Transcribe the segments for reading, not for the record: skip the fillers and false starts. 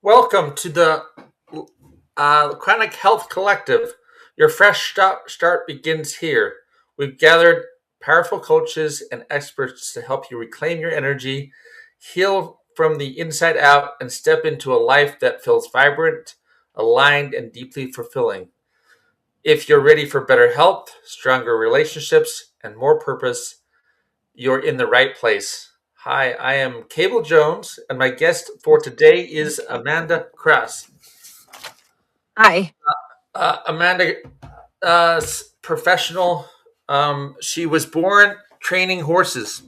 Welcome to the Chronic Health Collective. Your fresh start begins here. We've gathered powerful coaches and experts to help you reclaim your energy, heal from the inside out, and step into a life that feels vibrant, aligned, and deeply fulfilling. If you're ready for better health, stronger relationships, and more purpose, you're in the right place. Hi, I am Cable Jones, and my guest for today is Amanda Kress. Hi. Amanda, professional. She was born training horses.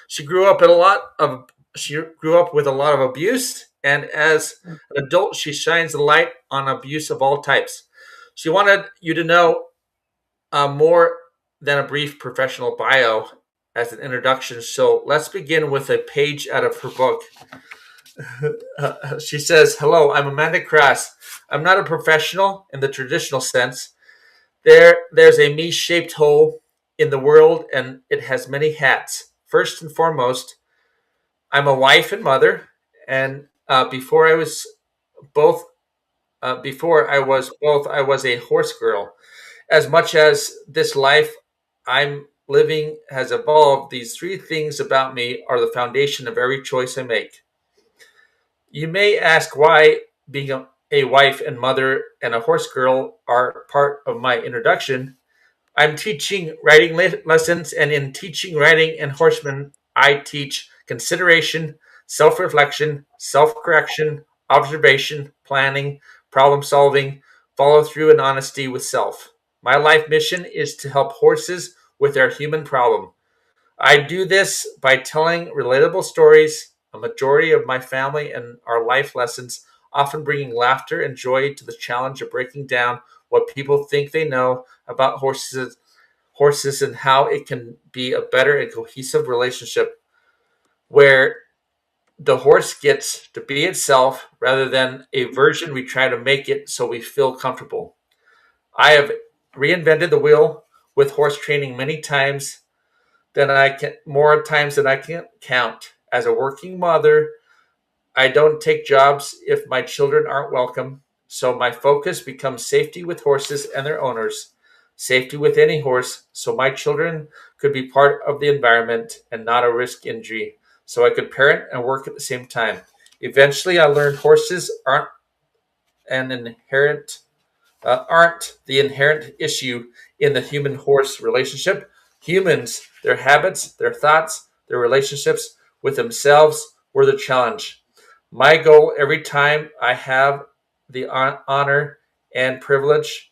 She grew up She grew up with a lot of abuse, and as an adult, she shines a light on abuse of all types. She wanted you to know more than a brief professional bio as an introduction. So let's begin with a page out of her book. She says, "Hello, I'm Amanda Kress. I'm not a professional in the traditional sense. There's a me-shaped hole in the world, and it has many hats. First and foremost, I'm a wife and mother, and before I was both, I was a horse girl. As much as this life I'm living has evolved, these three things about me are the foundation of every choice I make. You may ask why being a wife and mother and a horse girl are part of my introduction. I'm teaching riding lessons, and in teaching riding and horsemen, I teach consideration, self reflection, self correction, observation, planning, problem solving, follow through, and honesty with self. My life mission is to help horses with their human problem. I do this by telling relatable stories, a majority of my family and our life lessons, often bringing laughter and joy to the challenge of breaking down what people think they know about horses and how it can be a better and cohesive relationship where the horse gets to be itself rather than a version we try to make it so we feel comfortable. I have reinvented the wheel with horse training many times more times than I can count. As a working mother, I don't take jobs if my children aren't welcome. So my focus becomes safety with horses and their owners, safety with any horse, so my children could be part of the environment and not a risk injury, so I could parent and work at the same time. Eventually, I learned horses an inherent aren't the inherent issue in the human horse relationship. Humans, their habits, their thoughts, their relationships with themselves were the challenge. My goal every time I have the honor and privilege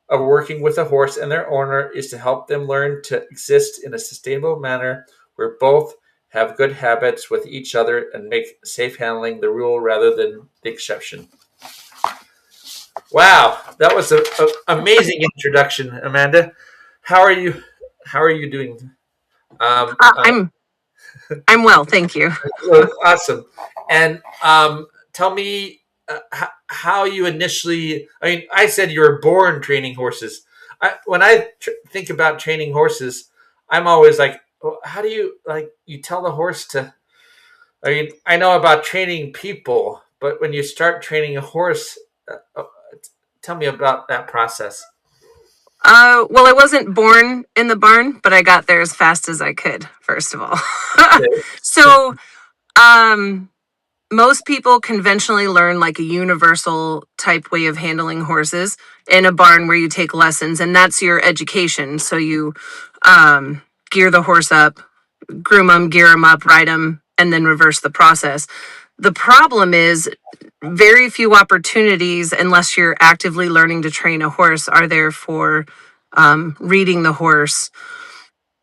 of working with a horse and their owner is to help them learn to exist in a sustainable manner where both have good habits with each other and make safe handling the rule rather than the exception." Wow, that was an amazing introduction, Amanda. How are you? How are you doing? Um, Uh, uh, I'm I'm well, thank you. awesome. And tell me how you initially. I mean, I said you were born training horses. When I think about training horses, I'm always like, well, how do you like? You tell the horse to. I mean, I know about training people, but when you start training a horse, tell me about that process. Well, I wasn't born in the barn, but I got there as fast as I could, first of all. Okay. So, um, most people conventionally learn like a universal type way of handling horses in a barn where you take lessons, and that's your education. So you gear the horse up, groom them, gear them up, ride them, and then reverse the process. The problem is very few opportunities, unless you're actively learning to train a horse, are there for reading the horse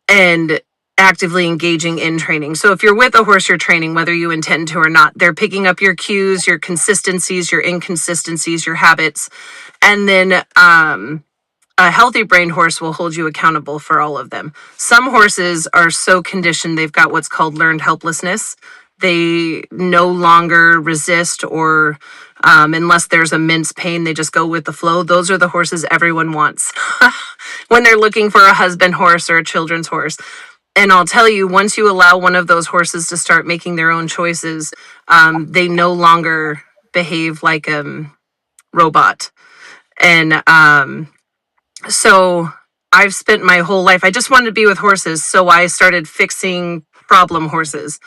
and actively engaging in training. So if you're with a horse you're training, whether you intend to or not, they're picking up your cues, your consistencies, your inconsistencies, your habits, and then a healthy brained horse will hold you accountable for all of them. Some horses are so conditioned, they've got what's called learned helplessness. They no longer resist or, unless there's immense pain, they just go with the flow. Those are the horses everyone wants when they're looking for a husband horse or a children's horse. And I'll tell you, once you allow one of those horses to start making their own choices, they no longer behave like a robot. And so I've spent my whole life, I just wanted to be with horses. So I started fixing problem horses.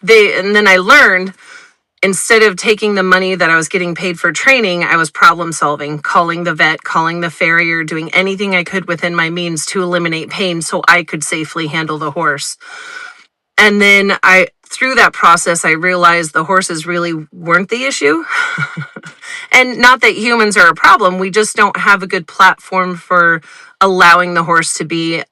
And then I learned, instead of taking the money that I was getting paid for training, I was problem solving, calling the vet, calling the farrier, doing anything I could within my means to eliminate pain so I could safely handle the horse. And then through that process, I realized the horses really weren't the issue. And not that humans are a problem, we just don't have a good platform for allowing the horse to be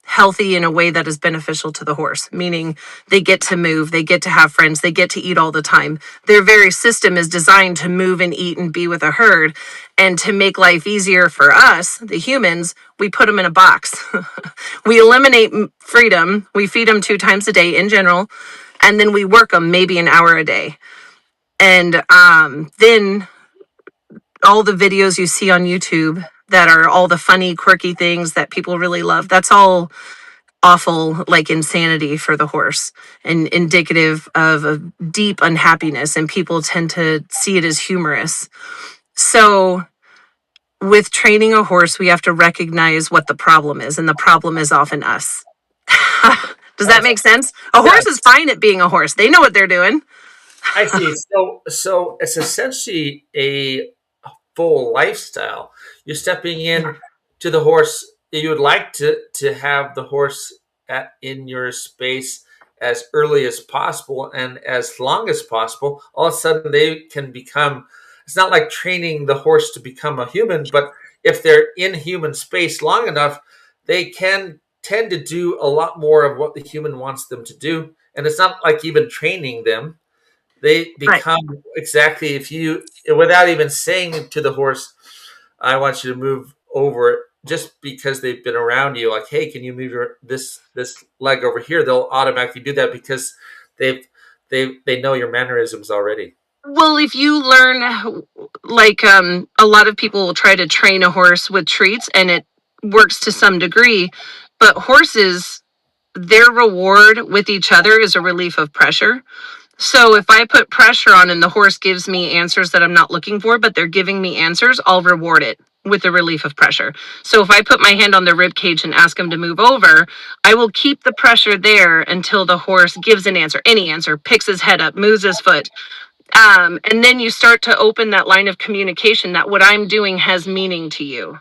healthy in a way that is beneficial to the horse, meaning they get to move, they get to have friends, they get to eat all the time. Their very system is designed to move and eat and be with a herd. And to make life easier for us, the humans, we put them in a box. We eliminate freedom, we feed them 2 times a day in general, and then we work them maybe an hour a day. And then all the videos you see on YouTube that are all the funny, quirky things that people really love, that's all awful, like insanity for the horse and indicative of a deep unhappiness. And people tend to see it as humorous. So with training a horse, we have to recognize what the problem is. And the problem is often us. Does that make sense? A Yeah, horse is fine at being a horse. They know what they're doing. I see. So it's essentially a full lifestyle. You're stepping in to the horse. You would like to have the horse in your space as early as possible and as long as possible. All of a sudden, they can become. It's not like training the horse to become a human, but if they're in human space long enough, they can tend to do a lot more of what the human wants them to do. And it's not like even training them, they Right. become exactly, if you, without even saying to the horse, I want you to move over, just because they've been around you, like, hey, can you move this leg over here? They'll automatically do that because they've they know your mannerisms already. Well, if you learn, like a lot of people will try to train a horse with treats and it works to some degree, but horses, their reward with each other is a relief of pressure. So if I put pressure on and the horse gives me answers that I'm not looking for, but they're giving me answers, I'll reward it with the relief of pressure. So if I put my hand on the rib cage and ask him to move over, I will keep the pressure there until the horse gives an answer, any answer, picks his head up, moves his foot. And then you start to open that line of communication that what I'm doing has meaning to you.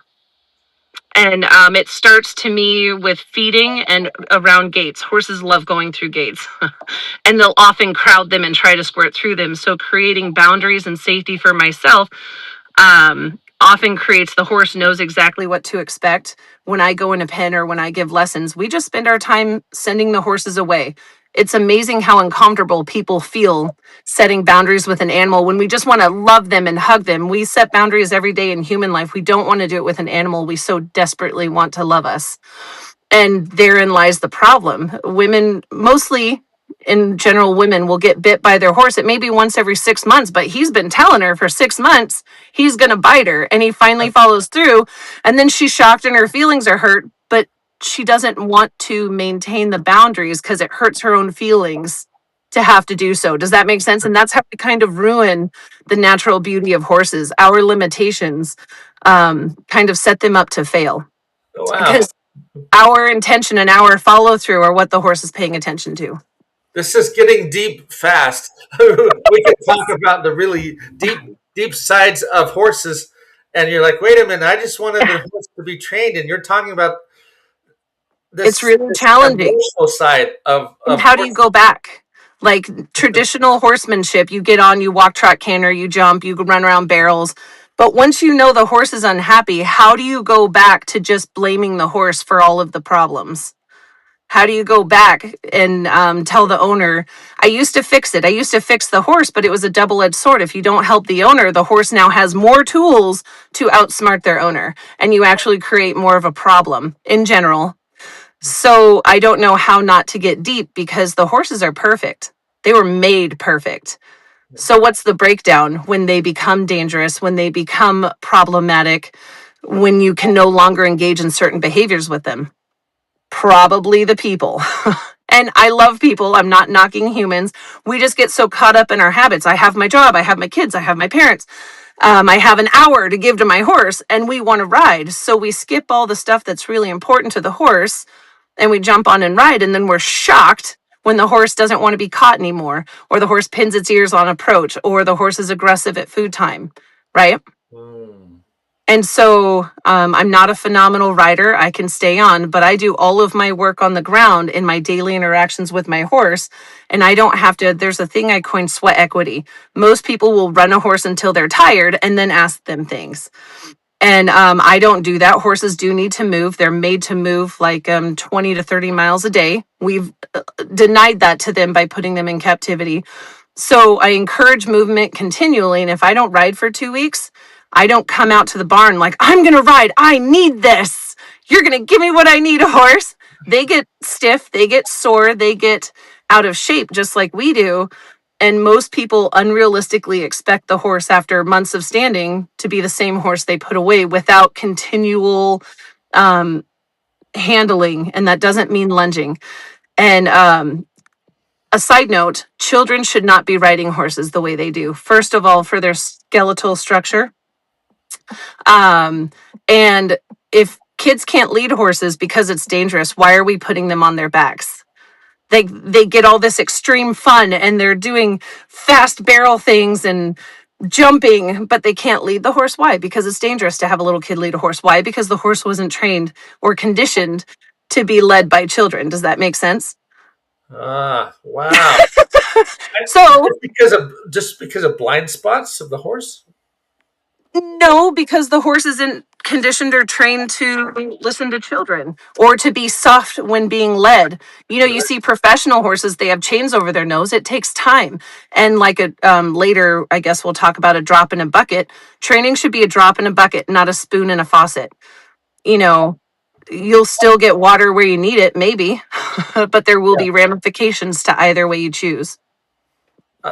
And it starts to me with feeding and around gates. Horses love going through gates, and they'll often crowd them and try to squirt through them. So creating boundaries and safety for myself often creates, the horse knows exactly what to expect. When I go in a pen or when I give lessons, we just spend our time sending the horses away. It's amazing how uncomfortable people feel setting boundaries with an animal when we just want to love them and hug them. We set boundaries every day in human life. We don't want to do it with an animal we so desperately want to love us. And therein lies the problem. Women, mostly in general, women will get bit by their horse. It may be once every 6 months, but he's been telling her for 6 months he's going to bite her. And he finally follows through. And then she's shocked and her feelings are hurt, but she doesn't want to maintain the boundaries because it hurts her own feelings to have to do so. Does that make sense? And that's how we kind of ruin the natural beauty of horses. Our limitations kind of set them up to fail Oh, wow. because our intention and our follow through are what the horse is paying attention to. This is getting deep fast. We can talk about the really deep sides of horses, and you're like, wait a minute, I just wanted the horse to be trained, and you're talking about It's this, really this challenging. emotional side And of how do you horses. go back? Like traditional horsemanship, you get on, you walk, trot, canter, you jump, you run around barrels. But once you know the horse is unhappy, how do you go back to just blaming the horse for all of the problems? How do you go back and tell the owner, I used to fix it. I used to fix the horse, but it was a double edged sword. If you don't help the owner, the horse now has more tools to outsmart their owner. And you actually create more of a problem in general. So I don't know how not to get deep because the horses are perfect. They were made perfect. So what's the breakdown when they become dangerous, when they become problematic, when you can no longer engage in certain behaviors with them? Probably the people. And I love people. I'm not knocking humans. We just get so caught up in our habits. I have my job, I have my kids, I have my parents. I have an hour to give to my horse, and we want to ride. So we skip all the stuff that's really important to the horse, and we jump on and ride. And then we're shocked when the horse doesn't want to be caught anymore, or the horse pins its ears on approach, or the horse is aggressive at food time, right? Mm. And so I'm not a phenomenal rider. I can stay on, but I do all of my work on the ground in my daily interactions with my horse. And I don't have to, there's a thing I coined sweat equity. Most people will run a horse until they're tired and then ask them things. And I don't do that. Horses do need to move. They're made to move like 20 to 30 miles a day. We've denied that to them by putting them in captivity. So I encourage movement continually. And if I don't ride for 2 weeks, I don't come out to the barn like, I'm going to ride. I need this. You're going to give me what I need, horse. They get stiff, they get sore, they get out of shape just like we do. And most people unrealistically expect the horse after months of standing to be the same horse they put away without continual um, handling. And that doesn't mean lunging. And a side note, children should not be riding horses the way they do. First of all, for their skeletal structure. Um, and if kids can't lead horses because it's dangerous, why are we putting them on their backs? They get all this extreme fun and they're doing fast barrel things and jumping, but they can't lead the horse. Why? Because it's dangerous to have a little kid lead a horse. Why? Because the horse wasn't trained or conditioned to be led by children. Does that make sense? Ah, wow. So Just because of blind spots of the horse? no, because the horse isn't conditioned or trained to listen to children or to be soft when being led. You know, you see professional horses, they have chains over their nose. It takes time. And like a later, I guess we'll talk about a drop in a bucket. Training should be a drop in a bucket, not a spoon in a faucet. You know, you'll still get water where you need it, maybe, but there will Yeah. be ramifications to either way you choose.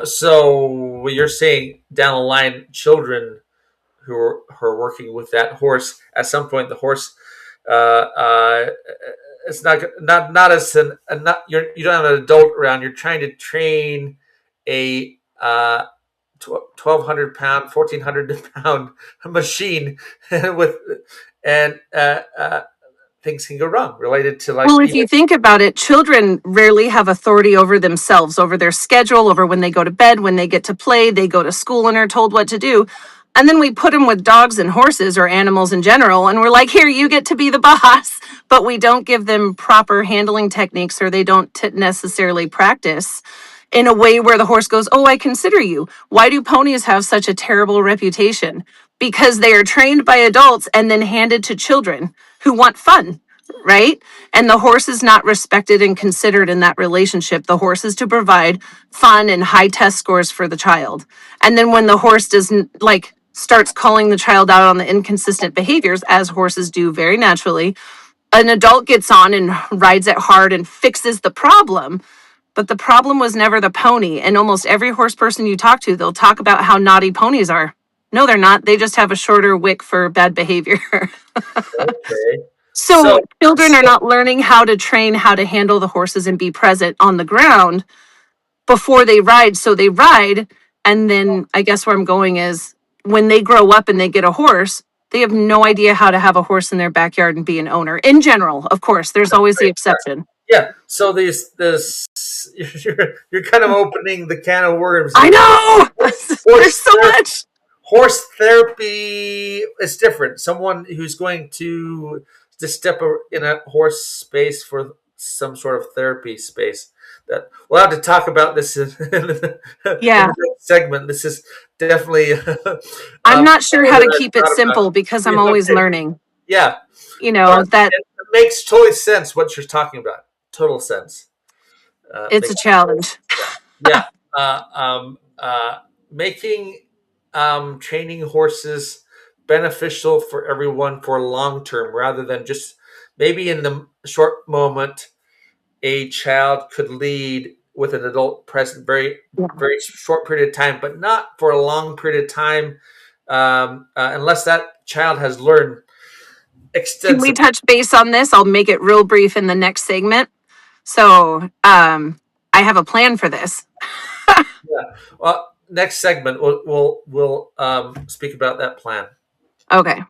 So you're saying down the line, children who are working with that horse, at some point the horse, uh, uh, it's not as not you don't have an adult around. You're trying to train a 1,200 pound, 1,400 pound machine with and things can go wrong related to like Well, if you think about it, children rarely have authority over themselves, over their schedule, over when they go to bed, when they get to play, they go to school and are told what to do. And then we put them with dogs and horses or animals in general, and we're like, here, you get to be the boss. But we don't give them proper handling techniques or they don't necessarily practice in a way where the horse goes, oh, I consider you. Why do ponies have such a terrible reputation? Because they are trained by adults and then handed to children who want fun, right? And the horse is not respected and considered in that relationship. The horse is to provide fun and high test scores for the child. And then when the horse doesn't like starts calling the child out on the inconsistent behaviors, as horses do very naturally, an adult gets on and rides it hard and fixes the problem. But the problem was never the pony. And almost every horse person you talk to, they'll talk about how naughty ponies are. No, they're not. They just have a shorter wick for bad behavior. okay, so So children are not learning how to train, how to handle the horses and be present on the ground before they ride. So they ride. And then I guess where I'm going is when they grow up and they get a horse, they have no idea how to have a horse in their backyard and be an owner. In general, of course, there's always the exception. yeah, so these this you're kind of opening the can of worms. I know. There's Horse so much. horse therapy is different. Someone who's going to step in a horse space for some sort of therapy space. That we'll have to talk about this in the Yeah. next segment. This is definitely I'm not sure how something to that keep I it thought about. simple because I'm Yeah, always okay, learning. yeah, You know, that it makes totally sense what you're talking about. Total sense. it's a Makes challenge. yeah. Making training horses beneficial for everyone for long term rather than just maybe in the short moment a child could lead with an adult present very short period of time, but not for a long period of time unless that child has learned Can we extensive. touch base on this? I'll make it real brief in the next segment. So I have a plan for this. Yeah. Well, next segment we'll speak about that plan. Okay.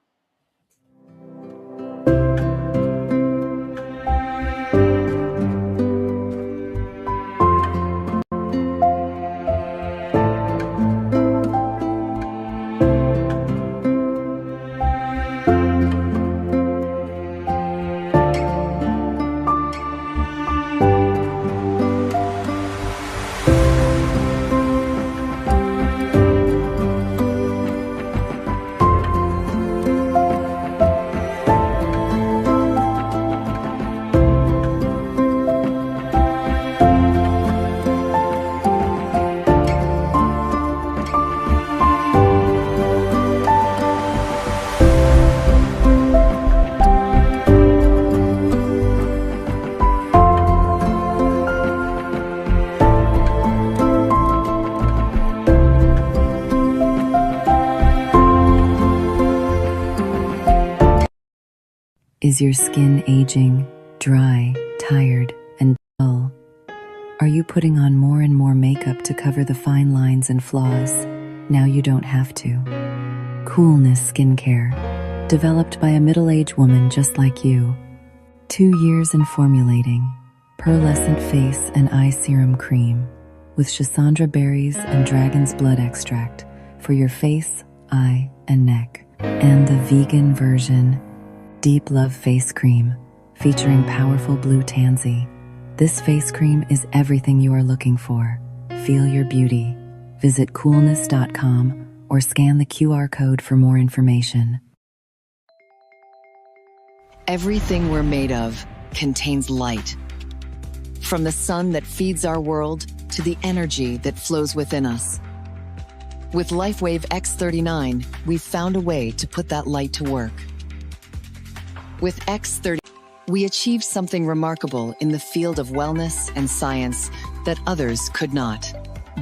Is your skin aging, dry, tired, and dull? Are you putting on more and more makeup to cover the fine lines and flaws? Now you don't have to. Coolness Skincare, developed by a middle-aged woman just like you. 2 years in formulating. Pearlescent face and eye serum cream with Schisandra berries and dragon's blood extract for your face, eye, and neck. And the vegan version, Deep Love Face Cream, featuring powerful blue tansy. This face cream is everything you are looking for. Feel your beauty. Visit coolness.com or scan the QR code for more information. Everything we're made of contains light. From the sun that feeds our world to the energy that flows within us. With LifeWave X39, we've found a way to put that light to work. With X30, we achieved something remarkable in the field of wellness and science that others could not.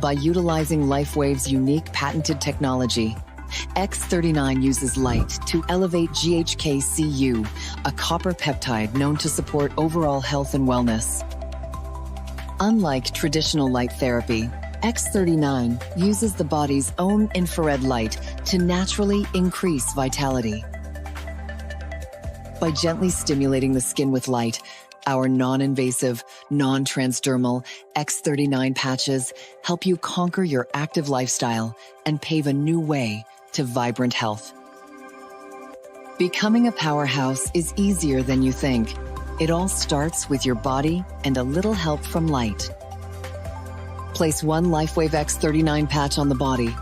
By utilizing LifeWave's unique patented technology, X39 uses light to elevate GHK-Cu, a copper peptide known to support overall health and wellness. Unlike traditional light therapy, X39 uses the body's own infrared light to naturally increase vitality. By gently stimulating the skin with light, our non-invasive, non-transdermal X39 patches help you conquer your active lifestyle and pave a new way to vibrant health. Becoming a powerhouse is easier than you think. It all starts with your body and a little help from light. Place one LifeWave X39 patch on the body.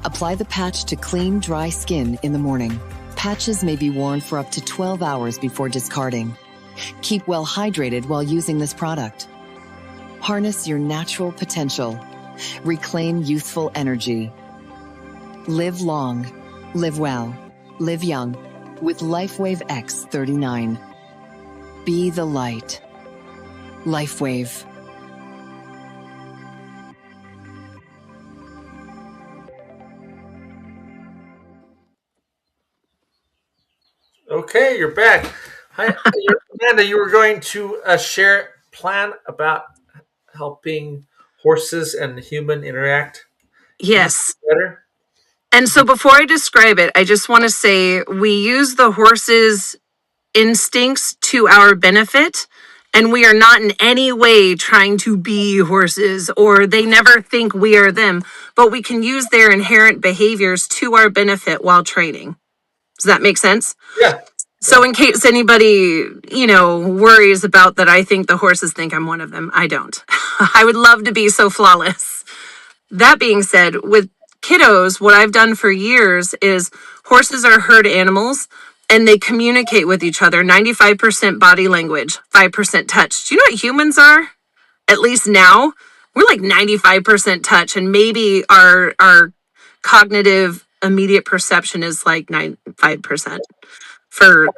Apply the patch to clean, dry skin in the morning. Patches may be worn for up to 12 hours before discarding. Keep well hydrated while using this product. Harness your natural potential. Reclaim youthful energy. Live long, live well, live young with LifeWave X39. Be the light. LifeWave. Okay, you're back. Hi, Amanda. You were going to share a plan about helping horses and human interact Yes. better. And so before I describe it, I just want to say we use the horse's instincts to our benefit. And we are not in any way trying to be horses, or they never think we are them, but we can use their inherent behaviors to our benefit while training. Does that make sense? Yeah, So yeah. in case anybody, worries about that, I think the horses think I'm one of them. I don't. I would love to be so flawless. That being said, with kiddos, what I've done for years is horses are herd animals and they communicate with each other 95% body language, 5% touch. Do you know what humans are? At least now, we're like 95% touch, and maybe our cognitive immediate perception is like 5% for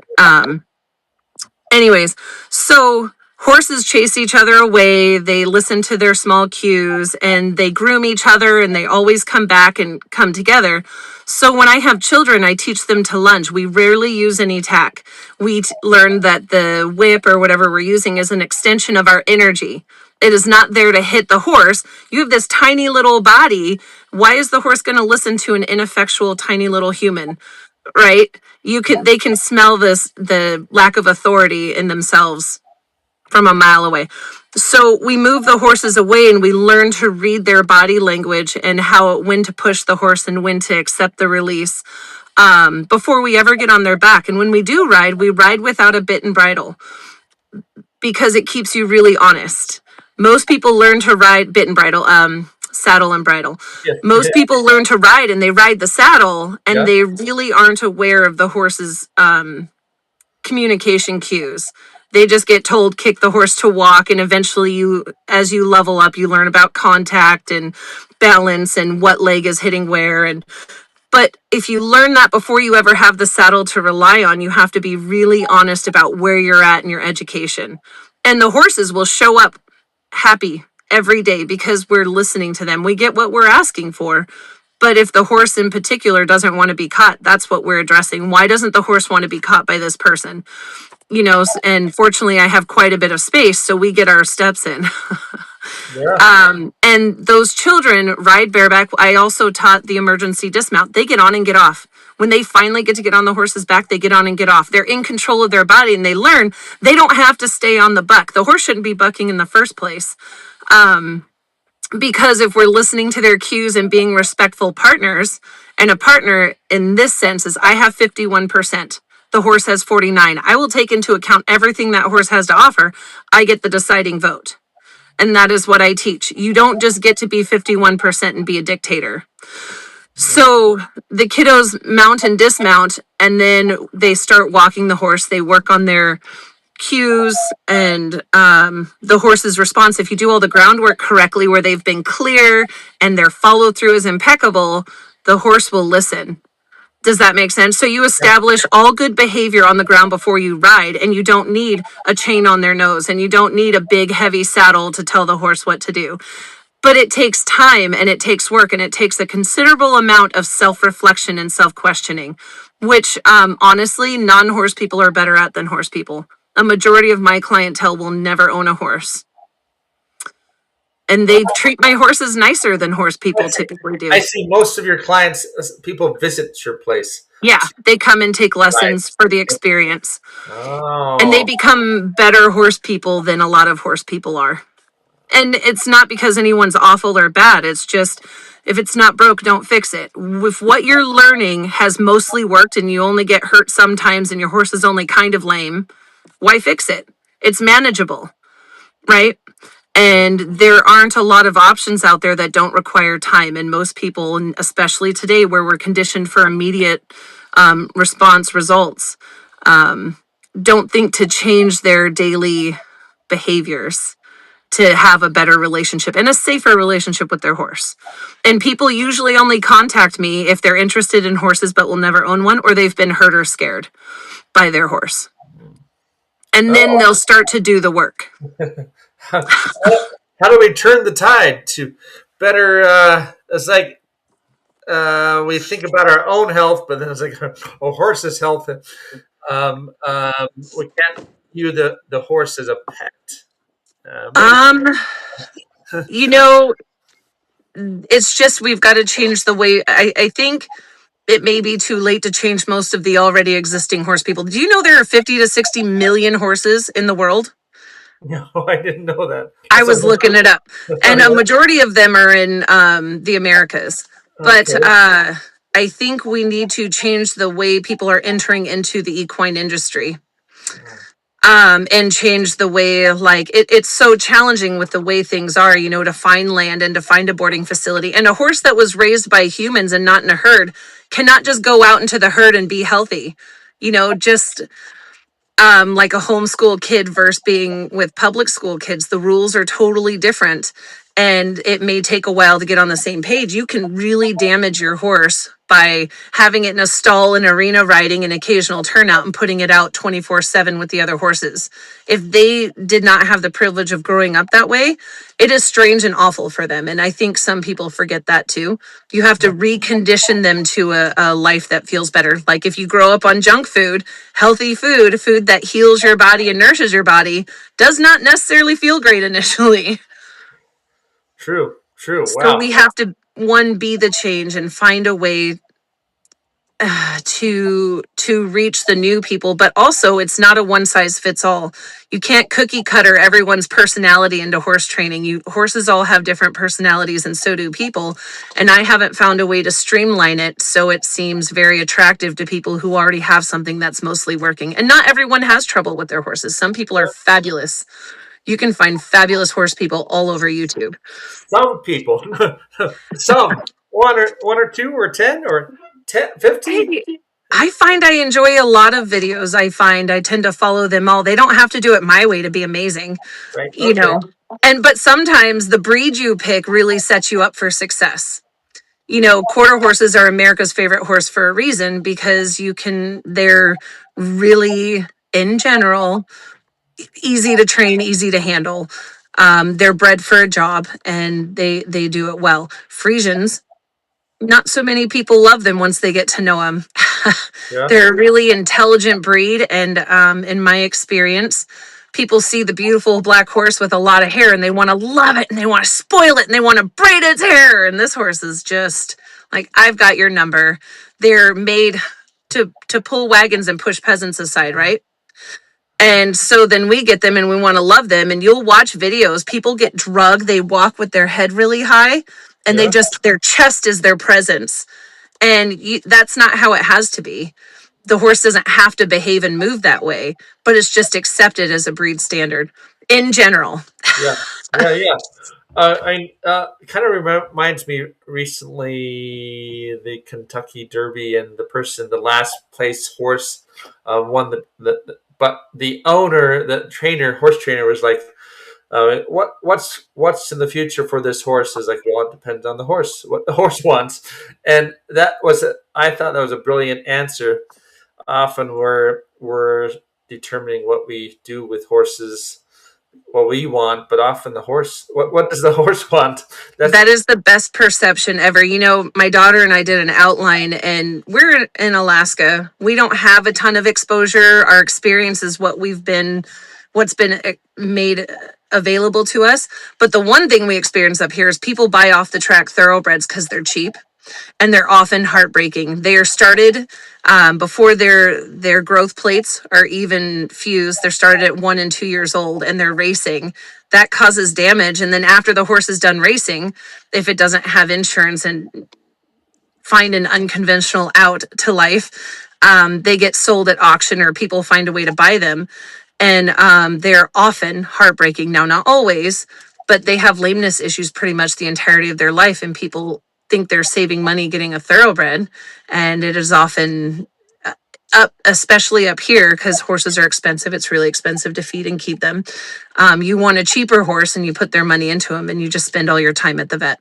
anyways. So Horses chase each other away, they listen to their small cues, and they groom each other, and they always come back and come together. So when I have children, I teach them to lunge. We rarely use any tack. We learn that the whip or whatever we're using is an extension of our energy. It is not there to hit the horse. You have this tiny little body. Why is the horse going to listen to an ineffectual tiny little human? Right? They can smell the lack of authority in themselves from a mile away. So we move the horses away and we learn to read their body language and when to push the horse and when to accept the release, before we ever get on their back. And when we do ride, we ride without a bit and bridle because it keeps you really honest. Most people learn to ride bit and bridle, saddle and bridle. Yeah. Most people learn to ride and they ride the saddle and Yeah. they really aren't aware of the horse's communication cues. They just get told kick the horse to walk, and eventually as you level up, you learn about contact and balance and what leg is hitting where. But if you learn that before you ever have the saddle to rely on, you have to be really honest about where you're at in your education. And the horses will show up happy every day because we're listening to them. We get what we're asking for. But if the horse in particular doesn't want to be caught, that's what we're addressing. Why doesn't the horse want to be caught by this person? And fortunately I have quite a bit of space, so we get our steps in. Yeah. And those children ride bareback. I also taught the emergency dismount. They get on and get off. When they finally get to get on the horse's back, they get on and get off. They're in control of their body and they learn they don't have to stay on the buck. The horse shouldn't be bucking in the first place. Because if we're listening to their cues and being respectful partners, and a partner in this sense is I have 51%. The horse has 49. I will take into account everything that horse has to offer. I get the deciding vote. And that is what I teach. You don't just get to be 51% and be a dictator. So the kiddos mount and dismount, and then they start walking the horse. They work on their cues and the horse's response. If you do all the groundwork correctly, where they've been clear and their follow through is impeccable, the horse will listen. Does that make sense? So you establish all good behavior on the ground before you ride, and you don't need a chain on their nose, and you don't need a big heavy saddle to tell the horse what to do. But it takes time and it takes work and it takes a considerable amount of self-reflection and self-questioning, which honestly, non-horse people are better at than horse people. A majority of my clientele will never own a horse. And they treat my horses nicer than horse people typically do. I see most of your clients, people visit your place. Yeah, they come and take lessons for the experience. Oh. And they become better horse people than a lot of horse people are. And it's not because anyone's awful or bad. It's just, if it's not broke, don't fix it. If what you're learning has mostly worked and you only get hurt sometimes and your horse is only kind of lame, why fix it? It's manageable, right? And there aren't a lot of options out there that don't require time. And most people, and especially today where we're conditioned for immediate response results, don't think to change their daily behaviors to have a better relationship and a safer relationship with their horse. And people usually only contact me if they're interested in horses but will never own one, or they've been hurt or scared by their horse. And then they'll start to do the work. How do we turn the tide to better? It's like we think about our own health, but then it's like a horse's health. We can't view the horse as a pet. It's just we've got to change the way. I think it may be too late to change most of the already existing horse people. Do you know there are 50 to 60 million horses in the world? No, I didn't know that. I was looking it up. And a majority of them are in the Americas. But I think we need to change the way people are entering into the equine industry. And change the way, like, it's so challenging with the way things are, to find land and to find a boarding facility. And a horse that was raised by humans and not in a herd cannot just go out into the herd and be healthy. Just like a homeschool kid versus being with public school kids, the rules are totally different. and it may take a while to get on the same page, you can really damage your horse by having it in a stall in arena riding an occasional turnout and putting it out 24/7 with the other horses. If they did not have the privilege of growing up that way, it is strange and awful for them. And I think some people forget that too. You have to recondition them to a life that feels better. Like if you grow up on junk food, healthy food, food that heals your body and nourishes your body, does not necessarily feel great initially. True. True. So Wow. we have to, one, be the change and find a way to reach the new people. But also, it's not a one size fits all. You can't cookie cutter everyone's personality into horse training. Horses all have different personalities, and so do people. And I haven't found a way to streamline it so it seems very attractive to people who already have something that's mostly working. And not everyone has trouble with their horses. Some people are fabulous. You can find fabulous horse people all over YouTube. Some people, some one or two or 10 or 10, 50. I find I enjoy a lot of videos. I find I tend to follow them all. They don't have to do it my way to be amazing, Right. you Okay. know. And but sometimes the breed you pick really sets you up for success. You know, quarter horses are America's favorite horse for a reason because they're really, in general, easy to train, easy to handle. They're bred for a job and they do it well. Friesians, not so many people love them once they get to know them. Yeah. They're a really intelligent breed, and in my experience, people see the beautiful black horse with a lot of hair and they want to love it and they want to spoil it and they want to braid its hair. And this horse is just like, I've got your number. They're made to pull wagons and push peasants aside, right? And so then we get them and we want to love them. And you'll watch videos. People get drugged. They walk with their head really high and Yeah. their chest is their presence. And that's not how it has to be. The horse doesn't have to behave and move that way, but it's just accepted as a breed standard in general. Yeah. Yeah. Yeah. Kind of reminds me recently the Kentucky Derby and the last place horse, won but the owner, the trainer, horse trainer was like, what's in the future for this horse? Is like, well, it depends on the horse, what the horse wants, and I thought that was a brilliant answer. Often we're determining what we do with horses, what we want, but often the horse, what does the horse want? That is the best perception ever. You know, my daughter and I did an outline, and we're in Alaska. We don't have a ton of exposure. Our experience is what's been made available to us. But the one thing we experience up here is people buy off the track thoroughbreds because they're cheap and they're often heartbreaking. They are started before their growth plates are even fused. They're started at 1 and 2 years old, and they're racing. That causes damage, and then after the horse is done racing, if it doesn't have insurance and find an unconventional out to life, they get sold at auction or people find a way to buy them, and they're often heartbreaking. Now, not always, but they have lameness issues pretty much the entirety of their life, and people think they're saving money getting a thoroughbred, and it is often up, especially up here, because horses are expensive. It's really expensive to feed and keep them. You want a cheaper horse and you put their money into them and you just spend all your time at the vet.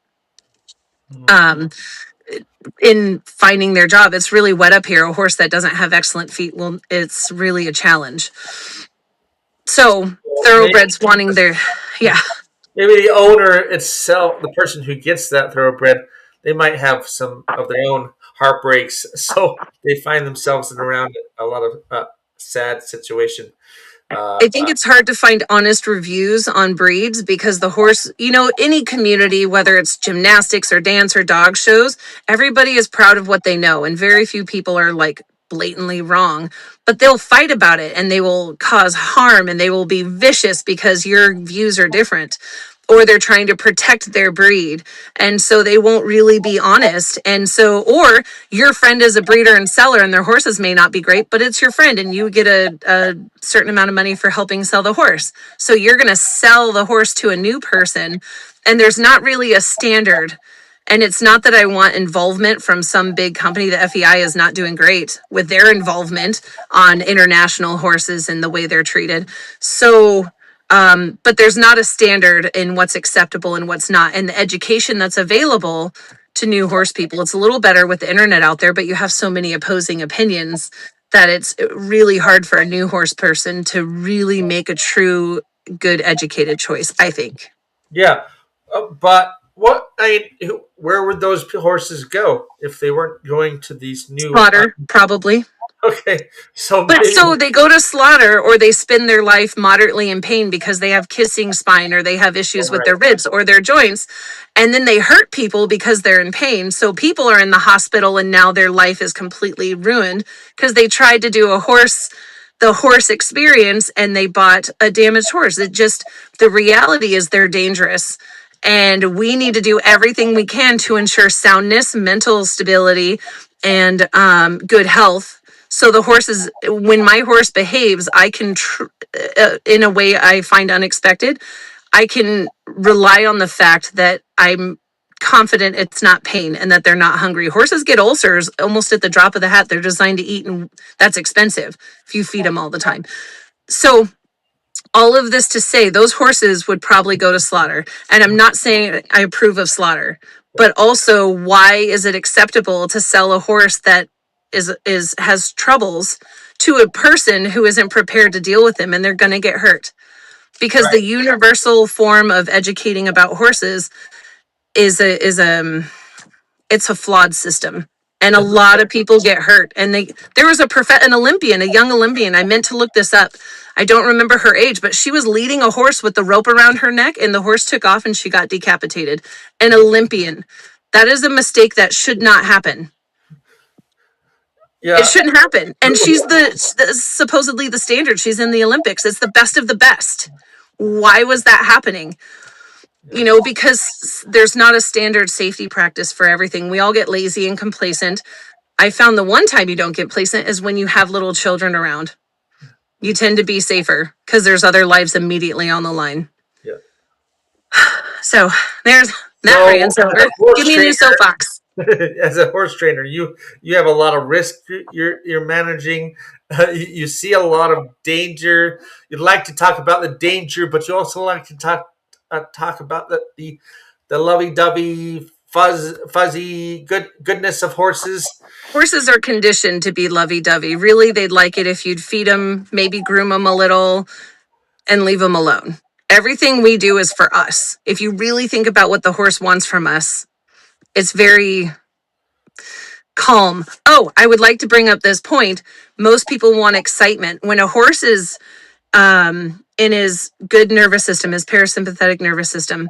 In finding their job, it's really wet up here. A horse that doesn't have excellent feet, well, it's really a challenge. So thoroughbreds wanting their, yeah. Maybe the owner itself, the person who gets that thoroughbred, they might have some of their own heartbreaks, so they find themselves in around a lot of sad situation. I think it's hard to find honest reviews on breeds because the horse, you know, any community, whether it's gymnastics or dance or dog shows, everybody is proud of what they know. And very few people are like blatantly wrong, but they'll fight about it and they will cause harm and they will be vicious because your views are different. Or they're trying to protect their breed. And so they won't really be honest. And so, or your friend is a breeder and seller and their horses may not be great, but it's your friend and you get a certain amount of money for helping sell the horse. So you're going to sell the horse to a new person and there's not really a standard. And it's not that I want involvement from some big company. The FEI is not doing great with their involvement on international horses and the way they're treated. So But there's not a standard in what's acceptable and what's not. And the education that's available to new horse people, it's a little better with the internet out there, but you have so many opposing opinions that it's really hard for a new horse person to really make a true, good, educated choice, I think. Yeah, but what where would those horses go if they weren't going to these new? Slaughter, probably. Okay, so But maybe so they go to slaughter or they spend their life moderately in pain because they have kissing spine or they have issues with right, their ribs or their joints. And then they hurt people because they're in pain. So people are in the hospital and now their life is completely ruined because they tried to do the horse experience and they bought a damaged horse. It just, the reality is they're dangerous. And we need to do everything we can to ensure soundness, mental stability, and good health. So the horses, when my horse behaves, I can, in a way I find unexpected, I can rely on the fact that I'm confident it's not pain and that they're not hungry. Horses get ulcers almost at the drop of the hat. They're designed to eat, and that's expensive if you feed them all the time. So all of this to say those horses would probably go to slaughter. And I'm not saying I approve of slaughter, but also why is it acceptable to sell a horse that is has troubles to a person who isn't prepared to deal with them and they're going to get hurt? Because right, the universal form of educating about horses is it's a flawed system, and a lot of people get hurt. And there was an Olympian, a young Olympian, I meant to look this up, I don't remember her age, but she was leading a horse with the rope around her neck and the horse took off and she got decapitated. An Olympian. That is a mistake that should not happen. It yeah, shouldn't happen. And she's supposedly the standard. She's in the Olympics. It's the best of the best. Why was that happening? Because there's not a standard safety practice for everything. We all get lazy and complacent. I found the one time you don't get complacent is when you have little children around. You tend to be safer because there's other lives immediately on the line. yeah. So there's that So rant's as a over. Give horse me a new trainer, soapbox. as a horse trainer, you have a lot of risk you're managing. You see a lot of danger. You'd like to talk about the danger, but you also like to talk about the lovey-dovey fuzzy goodness of horses. Horses are conditioned to be lovey-dovey. Really, they'd like it if you'd feed them, maybe groom them a little, and leave them alone. Everything we do is for us. If you really think about what the horse wants from us, it's very calm. Oh, I would like to bring up this point. Most people want excitement. When a horse is in his good nervous system, his parasympathetic nervous system,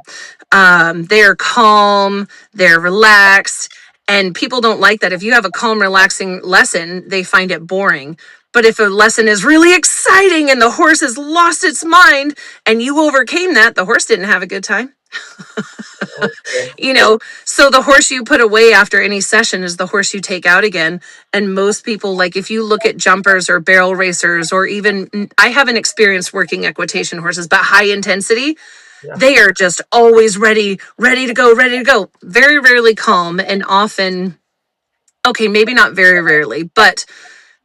they are calm, they're relaxed, and people don't like that. If you have a calm, relaxing lesson, they find it boring. But if a lesson is really exciting and the horse has lost its mind and you overcame that, the horse didn't have a good time. Okay. So the horse you put away after any session is the horse you take out again. And most people, like if you look at jumpers or barrel racers, or even, I haven't experienced working equitation horses, but high intensity, Yeah. they are just always ready to go, ready to go. Very rarely calm, and often, okay, maybe not very rarely, but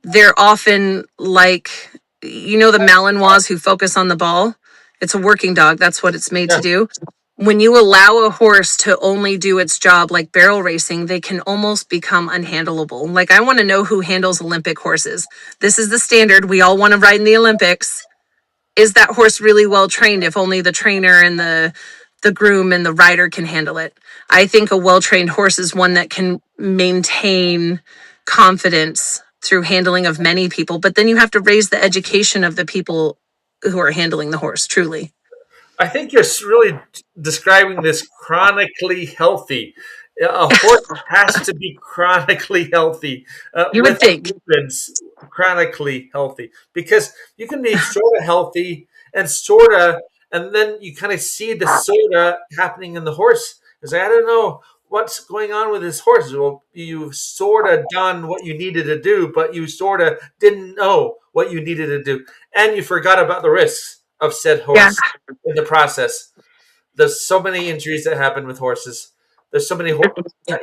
they're often like, the Malinois who focus on the ball. It's a working dog. That's what it's made to Yeah. do. When you allow a horse to only do its job, like barrel racing, they can almost become unhandleable. Like, I want to know who handles Olympic horses. This is the standard. We all want to ride in the Olympics. Is that horse really well trained if only the trainer and the groom and the rider can handle it? I think a well trained horse is one that can maintain confidence through handling of many people, but then you have to raise the education of the people who are handling the horse, truly. I think you're really describing this chronically healthy. A horse has to be chronically healthy, You would with think. humans, chronically healthy, because you can be sort of healthy and sort of, and then you kind of see the soda happening in the horse. Because I don't know what's going on with this horse. Well, you've sort of done what you needed to do, but you sort of didn't know what you needed to do, and you forgot about the risks of said Yeah. horse in the process. There's so many injuries that happen with horses. There's so many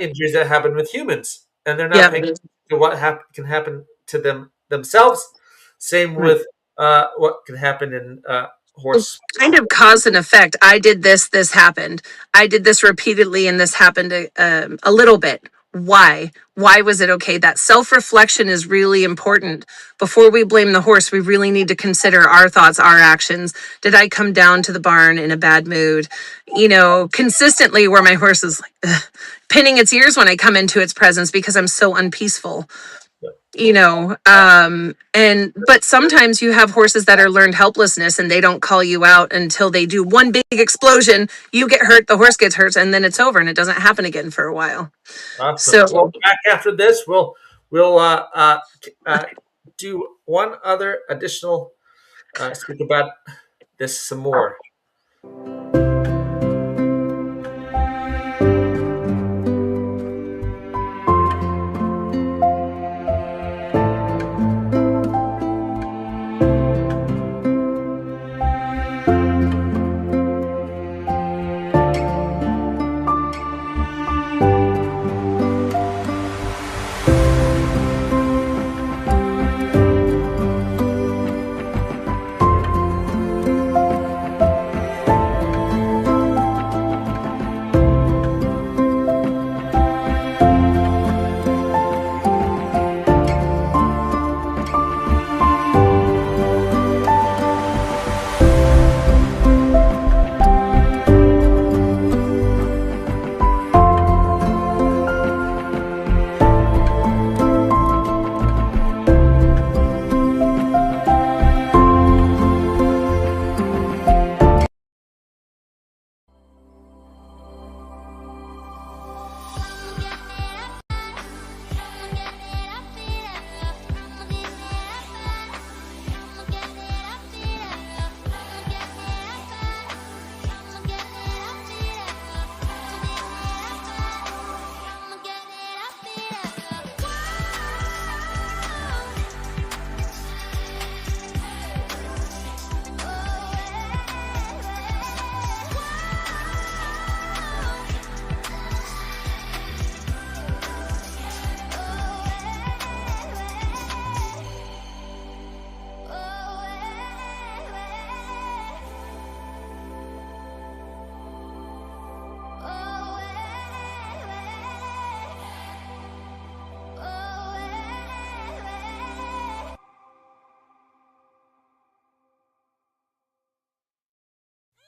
injuries that happen with humans, and they're not Yeah. paying attention to what can happen to them themselves. Same with what can happen in horse? Kind of cause and effect. I did this happened. I did this repeatedly, and this happened a little bit. Why was it okay? That self-reflection is really important. Before we blame the horse, we really need to consider our thoughts, our actions. Did I come down to the barn in a bad mood? Consistently, where my horse is like pinning its ears when I come into its presence because I'm so unpeaceful. But sometimes you have horses that are learned helplessness, and they don't call you out until they do one big explosion. You get hurt, the horse gets hurt, and then it's over, and it doesn't happen again for a while. Awesome. Well, So back after this, we'll do one other additional speak about this some more.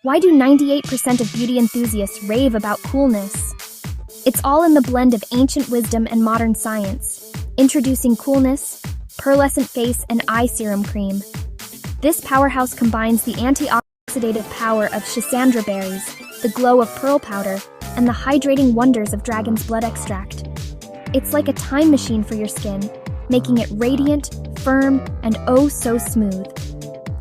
Why do 98% of beauty enthusiasts rave about coolness? It's all in the blend of ancient wisdom and modern science. Introducing Coolness, Pearlescent Face and Eye Serum Cream. This powerhouse combines the antioxidative power of schisandra berries, the glow of pearl powder, and the hydrating wonders of dragon's blood extract. It's like a time machine for your skin, making it radiant, firm, and oh so smooth.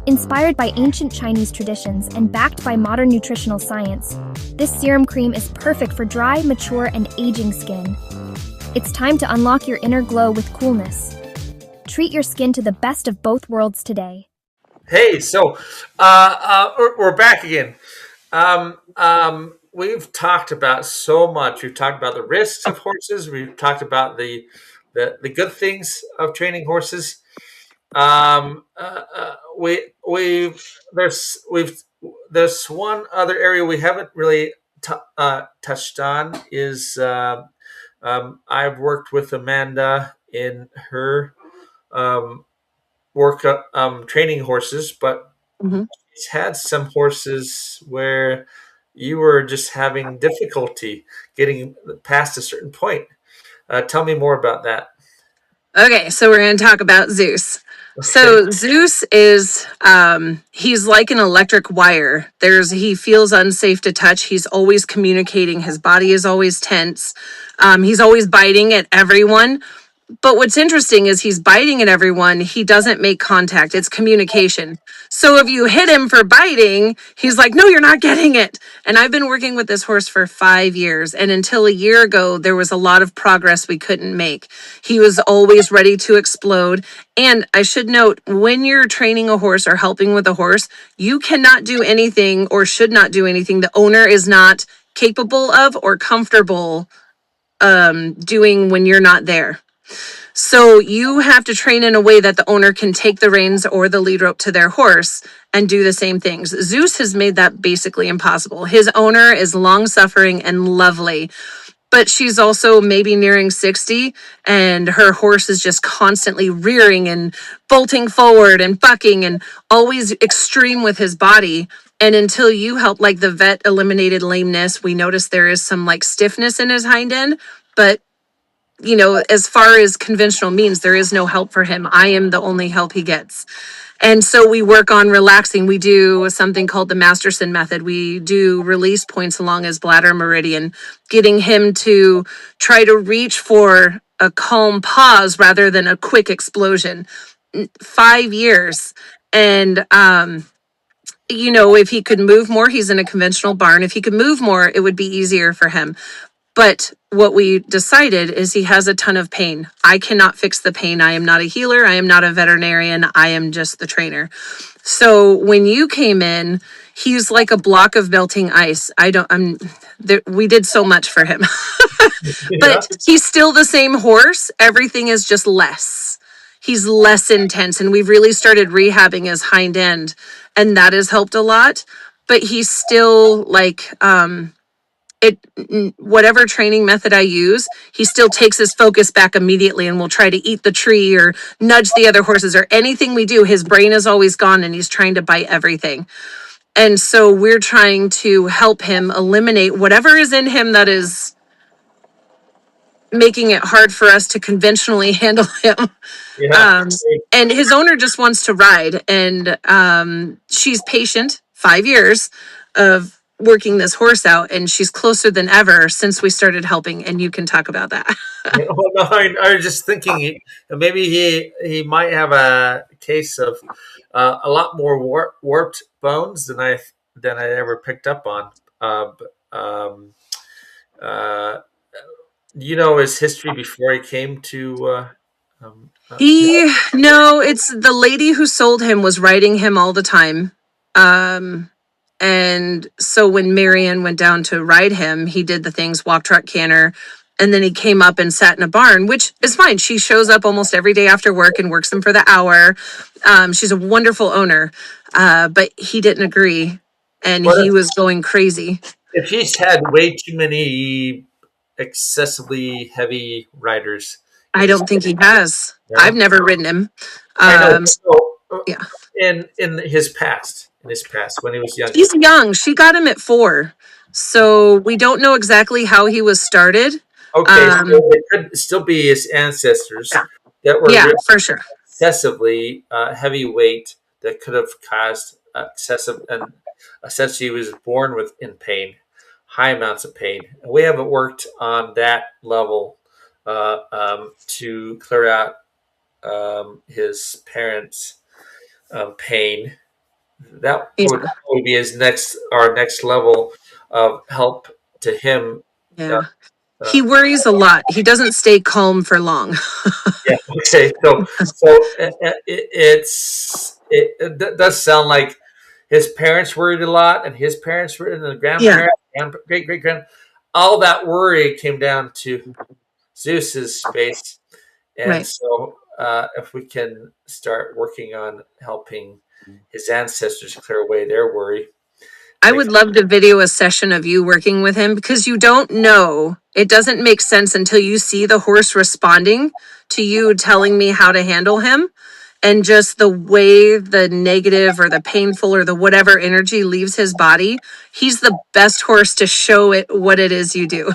Inspired by ancient Chinese traditions and backed by modern nutritional science, this serum cream is perfect for dry, mature, and aging skin. It's time to unlock your inner glow with Coolness. Treat your skin to the best of both worlds today. Hey, so we're back again. We've talked about so much. We've talked about the risks of horses. We've talked about the good things of training horses. There's one other area we haven't really touched on is I've worked with Amanda in her work training horses, but Mhm. she's had some horses where you were just having difficulty getting past a certain point. Tell me more about that. Okay, so we're going to talk about Zeus. Okay. So Zeus is he's like an electric wire. He feels unsafe to touch. He's always communicating. His body is always tense. He's always biting at everyone. But what's interesting is he's biting at everyone. He doesn't make contact. It's communication. So if you hit him for biting, he's like, no, you're not getting it. And I've been working with this horse for 5 years. And until a year ago, there was a lot of progress we couldn't make. He was always ready to explode. And I should note, when you're training a horse or helping with a horse, you cannot do anything or should not do anything the owner is not capable of or comfortable doing when you're not there. So you have to train in a way that the owner can take the reins or the lead rope to their horse and do the same things. Zeus has made that basically impossible. His owner is long suffering and lovely, but she's also maybe nearing 60, and her horse is just constantly rearing and bolting forward and bucking and always extreme with his body. And until you help, like the vet eliminated lameness, we noticed there is some like stiffness in his hind end, but as far as conventional means, there is no help for him. I am the only help he gets. And so we work on relaxing. We do something called the Masterson method. We do release points along his bladder meridian, getting him to try to reach for a calm pause rather than a quick explosion. 5 years. And, if he could move more, he's in a conventional barn. If he could move more, it would be easier for him. But what we decided is he has a ton of pain. I cannot fix the pain. I am not a healer. I am not a veterinarian. I am just the trainer. So when you came in, he's like a block of melting ice. We did so much for him, Yeah. but he's still the same horse. Everything is just less. He's less intense. And we've really started rehabbing his hind end, and that has helped a lot. But he's still like, whatever training method I use, he still takes his focus back immediately and will try to eat the tree or nudge the other horses or anything we do. His brain is always gone and he's trying to bite everything. And so we're trying to help him eliminate whatever is in him that is making it hard for us to conventionally handle him. Yeah. Um, and his owner just wants to ride, and she's patient. 5 years of working this horse out, and she's closer than ever since we started helping. And you can talk about that. Yeah, well, no, I was just thinking maybe he might have a case of a lot more warped bones than I ever picked up on. Uh, his history before he came to. No, it's the lady who sold him was riding him all the time. Um, and so when Marianne went down to ride him, he did the things walk, trot, canter. And then he came up and sat in a barn, which is fine. She shows up almost every day after work and works him for the hour. She's a wonderful owner, but he didn't agree, and What he was going crazy. if he's had way too many excessively heavy riders in I his don't think he has. I've no? never ridden him. I know. Um, So, yeah. in his past, when he was younger. He's young. She got him at 4. So we don't know exactly how he was started. Okay, so it could still be his ancestors Yeah, that were yeah, really for sure. excessively heavy weight that could have caused excessive, and essentially he was born with in pain, high amounts of pain. And we haven't worked on that level to clear out his parents' pain. That Yeah, would probably be our next level of help to him. Uh, yeah. uh, He worries a lot. He doesn't stay calm for long. yeah. Okay. It does sound like his parents worried a lot, and his parents were, and the Yeah, grandparents, great great grand, all that worry came down to Zeus's space, and right. so if we can start working on helping his ancestors clear away their worry, I make would love to video a session of you working with him, because you don't know. It doesn't make sense until you see the horse responding to you telling me how to handle him. And just the way the negative or the painful or the whatever energy leaves his body, he's the best horse to show it what it is you do.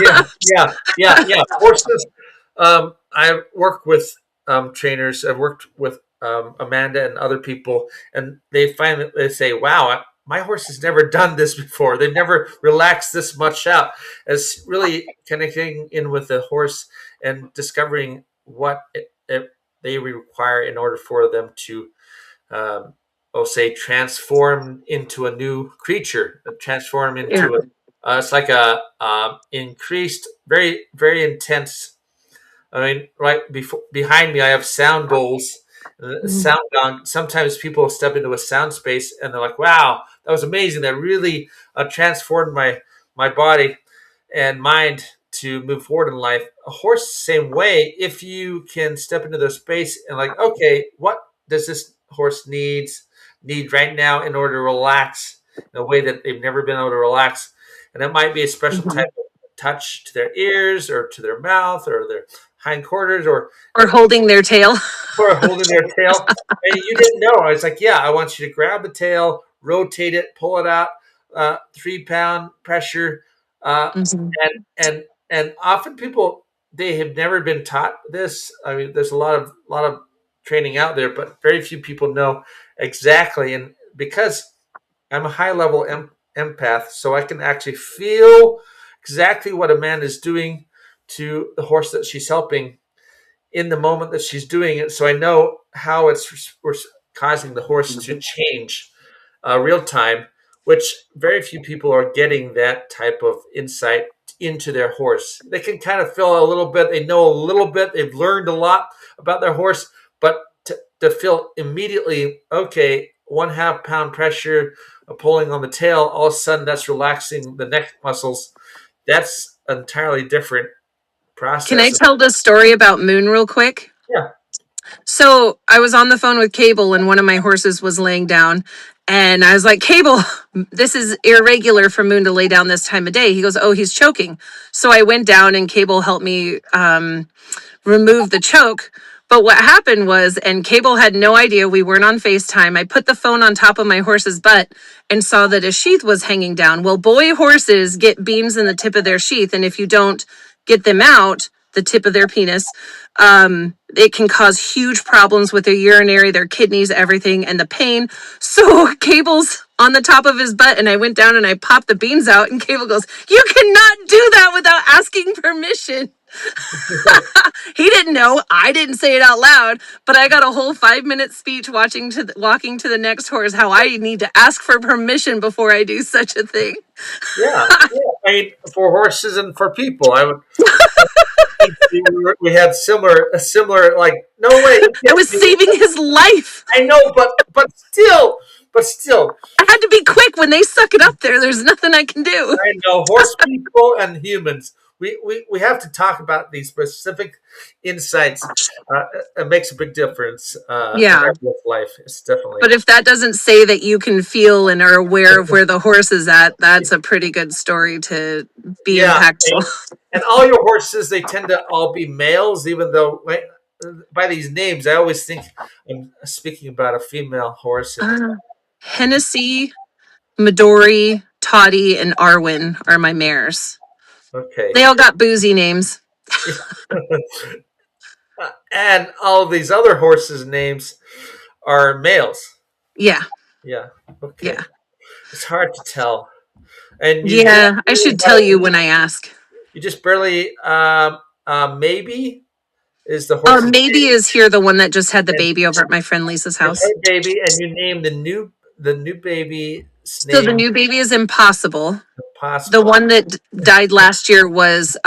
yeah. Horses. I work with trainers. I've worked with Amanda and other people, and they say, "Wow, my horse has never done this before. They've never relaxed this much out." It's really connecting in with the horse and discovering what they require in order for them to um, say transform into a new creature, transform Yeah. into it's like a increased, very very intense. I mean, right before behind me, I have sound bowls. Mhm. Sound gong. Sometimes people step into a sound space and they're like, "Wow, that was amazing! That really transformed my body and mind to move forward in life. A horse, same way. If you can step into their space and like, okay, what does this horse need right now in order to relax in a way that they've never been able to relax? And it might be a special Mhm. type of touch to their ears or to their mouth or their hindquarters, or Or holding their tail. or holding their tail. And you didn't know. I was like, yeah, I want you to grab the tail, rotate it, pull it out, 3 pound pressure, Mhm. and often people, they have never been taught this. I mean, there's a lot of training out there, but very few people know exactly. And because I'm a high level empath, so I can actually feel exactly what a man is doing to the horse that she's helping in the moment that she's doing it. So I know how we're causing the horse to change real time, which very few people are getting that type of insight into their horse. They can kind of feel a little bit, they know a little bit, they've learned a lot about their horse, but to feel immediately, okay, 1/2 pound pressure, pulling on the tail, all of a sudden that's relaxing the neck muscles. That's an entirely different Can I process. tell the story about Moon real quick? Yeah. So I was on the phone with Cable and one of my horses was laying down. And I was like, Cable, this is irregular for Moon to lay down this time of day. He goes, oh, he's choking. So I went down and Cable helped me remove the choke. But what happened was, and Cable had no idea we weren't on FaceTime. I put the phone on top of my horse's butt and saw that his sheath was hanging down. Well, boy horses get beams in the tip of their sheath. And if you don't get them out, the tip of their penis, it can cause huge problems with their urinary, their kidneys, everything, and the pain. So Cable's on the top of his butt, and I went down and I popped the beans out, and Cable goes, "You cannot do that without asking permission." He didn't know. I didn't say it out loud, but I got a whole 5 minute speech walking to the next horse how I need to ask for permission before I do such a thing. Yeah, yeah. I mean, for horses and for people, I would. We had a similar like. No way, you I can't was do it. saving his life. I know, but still, I had to be quick when they suck it up there. There's nothing I can do. I know horse people and humans. We have to talk about these specific insights. It makes a big difference in Yeah. everyone's life. It's definitely. But if that doesn't say that you can feel and are aware of where the horse is at, that's a pretty good story to be Yeah, impactful. and all your horses, they tend to all be males, even though by these names, I always think I'm speaking about a female horse. And Hennessy, Midori, Toddy, and Arwen are my mares. okay, They all got boozy names. and all of these other horses' names are males. Yeah, Yeah, okay. yeah. It's hard to tell, and Yeah, I should tell you when I ask. you just barely maybe is the horse's Maybe is here the one that just had the name. baby over at my friend Lisa's And house. hey, baby, and you name the new baby's So the name new baby is Impossible. The possible. one that died last year was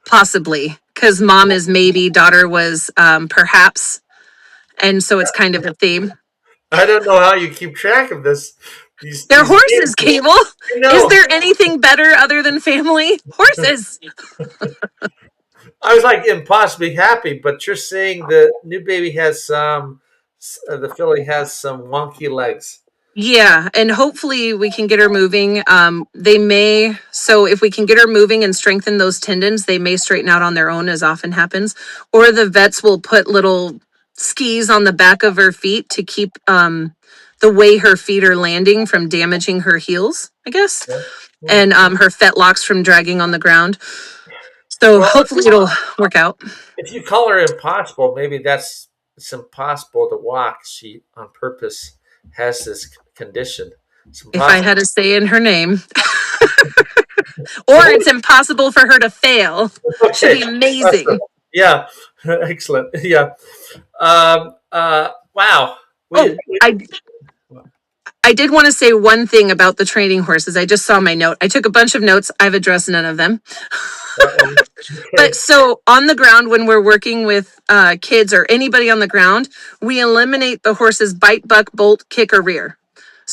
possibly, because mom is maybe, daughter was perhaps, and so it's kind of a theme. I don't know how you keep track of this. They're These names. horses, Cable. I Is know. there anything better other than family? Horses. I was like impossibly happy, but you're saying the new baby has some, the filly has some wonky legs. Yeah, and hopefully we can get her moving. They may, so if we can get her moving and strengthen those tendons, they may straighten out on their own, as often happens. Or the vets will put little skis on the back of her feet to keep the way her feet are landing from damaging her heels, I guess, Yeah. and her fetlocks from dragging on the ground. So Well, hopefully it'll work out. if you call her impossible, maybe it's impossible to walk. She on purpose has this condition. It's If I impossible. had to say in her name, or it's impossible for her to fail. Should Okay. be amazing. Yeah. Excellent. Yeah. Wow. Oh, I did want to say one thing about the training horses. I just saw my note. I took a bunch of notes. I've addressed none of them. Okay. But so on the ground, when we're working with kids or anybody on the ground, we eliminate the horse's bite, buck, bolt, kick, or rear.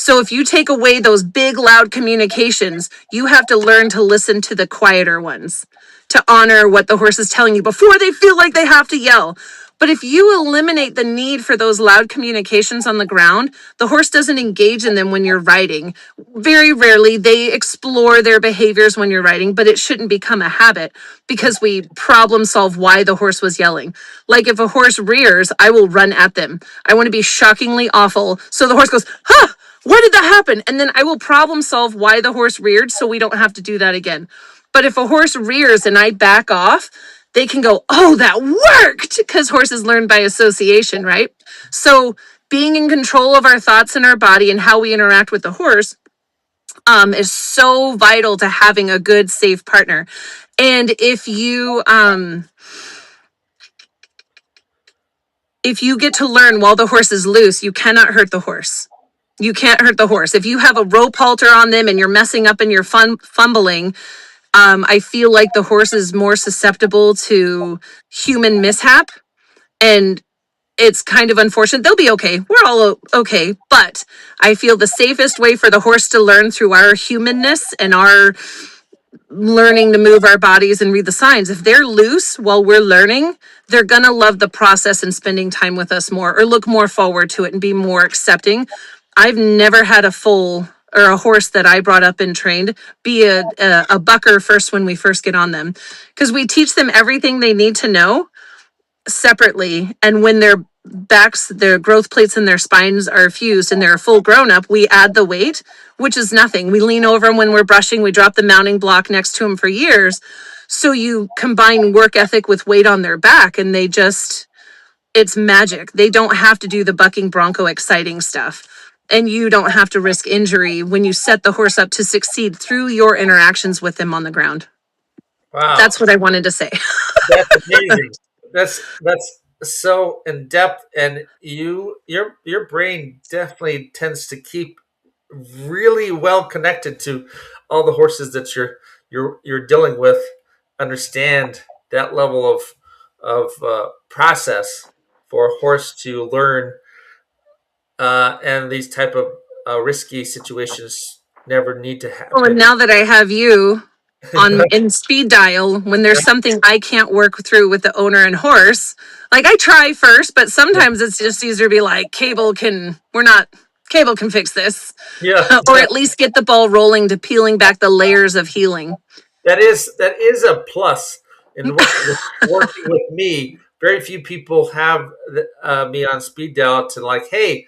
So if you take away those big, loud communications, you have to learn to listen to the quieter ones, to honor what the horse is telling you before they feel like they have to yell. But if you eliminate the need for those loud communications on the ground, the horse doesn't engage in them when you're riding. Very rarely they explore their behaviors when you're riding, but it shouldn't become a habit because we problem solve why the horse was yelling. Like if a horse rears, I will run at them. I want to be shockingly awful. So the horse goes, huh, why did that happen? And then I will problem solve why the horse reared so we don't have to do that again. But if a horse rears and I back off, they can go, oh, that worked, because horses learn by association, right? So being in control of our thoughts and our body and how we interact with the horse is so vital to having a good, safe partner. And if you get to learn while the horse is loose, you cannot hurt the horse. You can't hurt the horse. If you have a rope halter on them and you're messing up and you're fumbling, I feel like the horse is more susceptible to human mishap. And it's kind of unfortunate. They'll be okay. We're all okay. But I feel the safest way for the horse to learn through our humanness and our learning to move our bodies and read the signs. If they're loose while we're learning, they're going to love the process and spending time with us more or look more forward to it and be more accepting. I've never had a foal or a horse that I brought up and trained be a bucker first when we first get on them, because we teach them everything they need to know separately. And when their backs, their growth plates and their spines are fused and they're full grown up, we add the weight, which is nothing. We lean over them when we're brushing, we drop the mounting block next to them for years. So you combine work ethic with weight on their back and they just, it's magic. They don't have to do the bucking bronco exciting stuff. And you don't have to risk injury when you set the horse up to succeed through your interactions with them on the ground. Wow, That's what I wanted to say. that's amazing. That's so in depth, and your brain definitely tends to keep really well connected to all the horses that you're dealing with. Understand that level of process for a horse to learn, and these type of risky situations never need to Well, and happen. now that I have you on in speed dial, when there's something I can't work through with the owner and horse, like I try first, but sometimes it's just easier to be like, cable can fix this, Yeah, or at least get the ball rolling to peeling back the layers of healing. that is a plus in working with me. Very few people have me on speed dial to like, hey,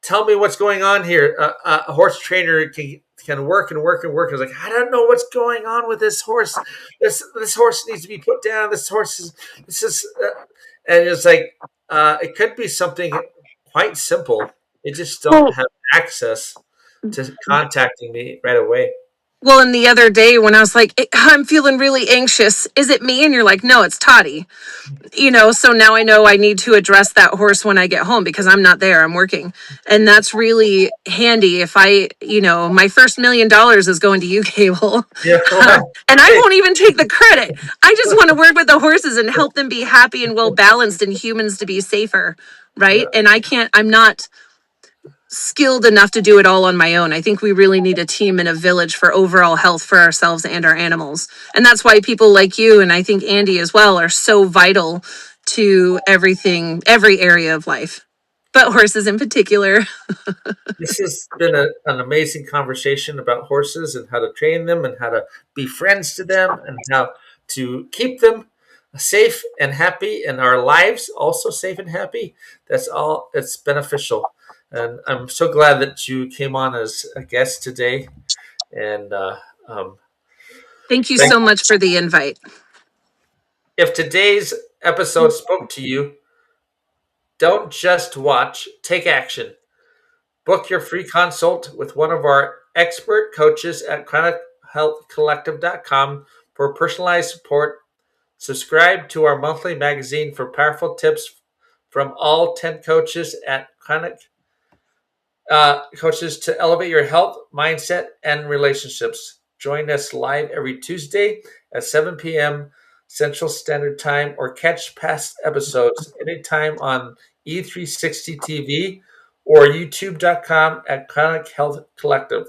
tell me what's going on here. A horse trainer can work and work and work. I was like, I don't know what's going on with this horse. This horse needs to be put down. This is, and it's like it could be something quite simple. They just don't Well, have access to contacting me right away. well, and the other day when I was like, I'm feeling really anxious, is it me? And you're like, no, it's Toddy. So now I know I need to address that horse when I get home because I'm not there, I'm working. And that's really handy. If my first $1 million is going to you, Cable. Yeah. And I Hey, won't even take the credit. I just want to work with the horses and help them be happy and well balanced and humans to be safer. Right. yeah. And I'm not skilled enough to do it all on my own. I think we really need a team and a village for overall health for ourselves and our animals. And that's why people like you and I think Andy as well are so vital to everything, every area of life, but horses in particular. This has been an amazing conversation about horses and how to train them and how to be friends to them and how to keep them safe and happy and our lives also safe and happy. That's all. It's beneficial, and I'm so glad that you came on as a guest today. And um, Thank you thank- so much for the invite. if today's episode spoke to you, don't just watch. Take action. Book your free consult with one of our expert coaches at chronichealthcollective.com for personalized support. Subscribe to our monthly magazine for powerful tips from all 10 coaches at Chronic Coaches to elevate your health, mindset, and relationships. Join us live every Tuesday at 7 p.m. Central Standard Time or catch past episodes anytime on E360 TV or youtube.com at Chronic Health Collective.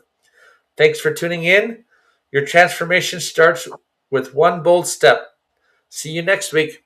Thanks for tuning in. Your transformation starts with one bold step. See you next week.